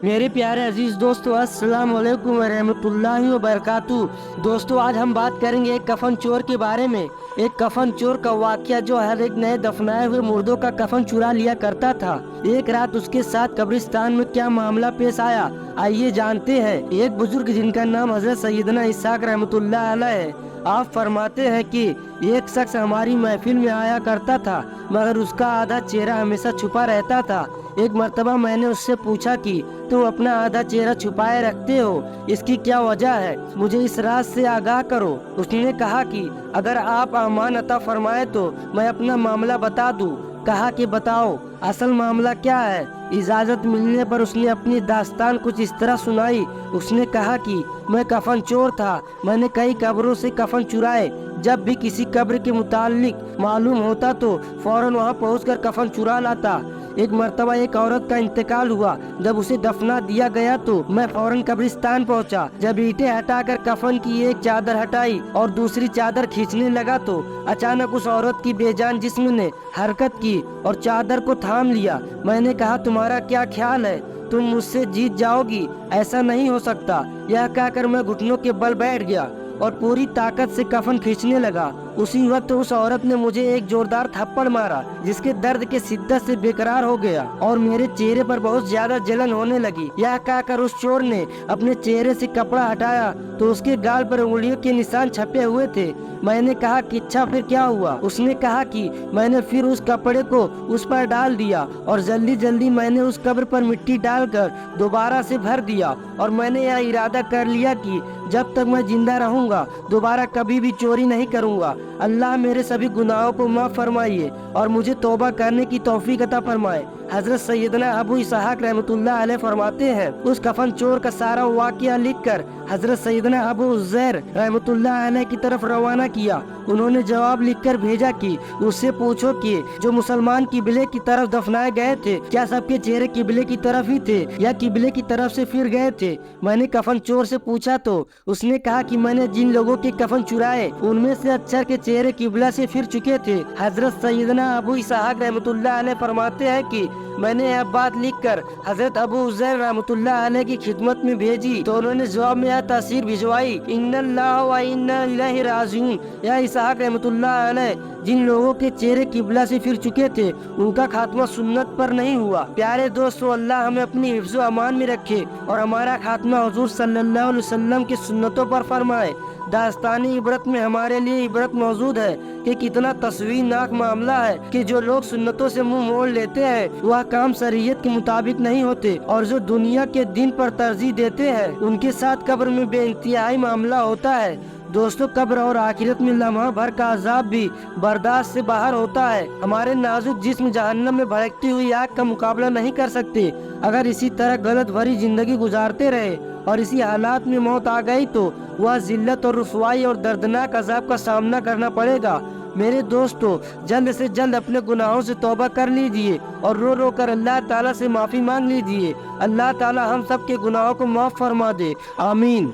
میرے پیارے عزیز دوستو، السلام علیکم ورحمۃ اللہ وبرکاتہ۔ دوستو، آج ہم بات کریں گے ایک کفن چور کے بارے میں۔ ایک کفن چور کا واقعہ جو ہر ایک نئے دفنائے ہوئے مردوں کا کفن چرا لیا کرتا تھا۔ ایک رات اس کے ساتھ قبرستان میں کیا معاملہ پیش آیا، آئیے جانتے ہیں۔ ایک بزرگ جن کا نام حضرت سیدنا اسحاق رحمۃ اللہ علیہ ہے، آپ فرماتے ہیں کہ ایک شخص ہماری محفل میں آیا کرتا تھا، مگر اس کا آدھا چہرہ ہمیشہ چھپا رہتا تھا۔ ایک مرتبہ میں نے اس سے پوچھا کہ تم اپنا آدھا چہرہ چھپائے رکھتے ہو، اس کی کیا وجہ ہے؟ مجھے اس راز سے آگاہ کرو۔ اس نے کہا کہ اگر آپ امان عطا فرمائے تو میں اپنا معاملہ بتا دوں۔ کہا کہ بتاؤ، اصل معاملہ کیا ہے؟ اجازت ملنے پر اس نے اپنی داستان کچھ اس طرح سنائی۔ اس نے کہا کہ میں کفن چور تھا، میں نے کئی قبروں سے کفن چرائے۔ جب بھی کسی قبر کے متعلق معلوم ہوتا تو فوراً وہاں پہنچ کر کفن چرا لاتا۔ ایک مرتبہ ایک عورت کا انتقال ہوا، جب اسے دفنا دیا گیا تو میں فوراً قبرستان پہنچا۔ جب اینٹیں ہٹا کر کفن کی ایک چادر ہٹائی اور دوسری چادر کھینچنے لگا تو اچانک اس عورت کی بے جان جسم نے حرکت کی اور چادر کو تھام لیا۔ میں نے کہا، تمہارا کیا خیال ہے؟ تم مجھ سے جیت جاؤ گی؟ ایسا نہیں ہو سکتا۔ یہ کہہ کر میں گھٹنوں کے بل بیٹھ گیا اور پوری طاقت سے کفن کھینچنے لگا۔ اسی وقت اس عورت نے مجھے ایک زوردار تھپڑ مارا، جس کے درد کے شدت سے بیقرار ہو گیا اور میرے چہرے پر بہت زیادہ جلن ہونے لگی۔ یہ کہہ کر اس چور نے اپنے چہرے سے کپڑا ہٹایا تو اس کے گال پر انگلیوں کے نشان چھپے ہوئے تھے۔ میں نے کہا کہ اچھا، پھر کیا ہوا؟ اس نے کہا کہ میں نے پھر اس کپڑے کو اس پر ڈال دیا اور جلدی جلدی میں نے اس قبر پر مٹی ڈال کر دوبارہ سے بھر دیا، اور میں نے یہ ارادہ کر لیا کہ جب تک میں زندہ رہوں گا دوبارہ کبھی بھی چوری نہیں کروں گا۔ اللہ میرے سبھی گناہوں کو معاف فرمائیے اور مجھے توبہ کرنے کی توفیق عطا فرمائے۔ حضرت سیدنا ابو اسحاق رحمۃ اللہ علیہ فرماتے ہیں، اس کفن چور کا سارا واقعہ لکھ کر حضرت سیدنا ابو عزیر رحمۃ اللہ علیہ کی طرف روانہ کیا۔ انہوں نے جواب لکھ کر بھیجا کہ اس سے پوچھو کہ جو مسلمان قبلے کی طرف دفنائے گئے تھے، کیا سب کے چہرے قبلے کی طرف ہی تھے یا قبلے کی طرف سے پھر گئے تھے؟ میں نے کفن چور سے پوچھا تو اس نے کہا کہ میں نے جن لوگوں کے کفن چرائے ان میں سے اکثر کے چہرے قبلہ سے پھر چکے تھے۔ حضرت سیدنا ابو اسحاق رحمۃ اللہ علیہ فرماتے ہیں کہ میں نے یہ بات لکھ کر حضرت ابو عزیر رحمۃ اللہ علیہ کی خدمت میں بھیجی تو انہوں نے جواب میں یہ تاثیر بھجوائی، ان اللہ و انا الیہ راجعون۔ یا اسحاق رحمۃ اللہ علیہ جن لوگوں کے چہرے قبلہ سے پھر چکے تھے ان کا خاتمہ سنت پر نہیں ہوا۔ پیارے دوستو، اللہ ہمیں اپنی حفظ و امان میں رکھے اور ہمارا خاتمہ حضور صلی اللہ علیہ وسلم کی سنتوں پر فرمائے۔ داستانی عبرت میں ہمارے لیے عبرت موجود ہے کہ کتنا تصویرناک معاملہ ہے کہ جو لوگ سنتوں سے منہ موڑ لیتے ہیں وہ کام شریعت کے مطابق نہیں ہوتے، اور جو دنیا کے دین پر ترجیح دیتے ہیں ان کے ساتھ قبر میں بے انتہائی معاملہ ہوتا ہے۔ دوستو، قبر اور آخرت میں لمحہ بھر کا عذاب بھی برداشت سے باہر ہوتا ہے۔ ہمارے نازک جسم جہنم میں بھڑکتی ہوئی آگ کا مقابلہ نہیں کر سکتے۔ اگر اسی طرح غلط بھری زندگی گزارتے رہے اور اسی حالات میں موت آ گئی تو وہ ذلت اور رسوائی اور دردناک عذاب کا سامنا کرنا پڑے گا۔ میرے دوستو، جلد سے جلد اپنے گناہوں سے توبہ کر لیجئے اور رو رو کر اللہ تعالیٰ سے معافی مانگ لیجئے۔ اللہ تعالیٰ ہم سب کے گناہوں کو معاف فرما دے، آمین۔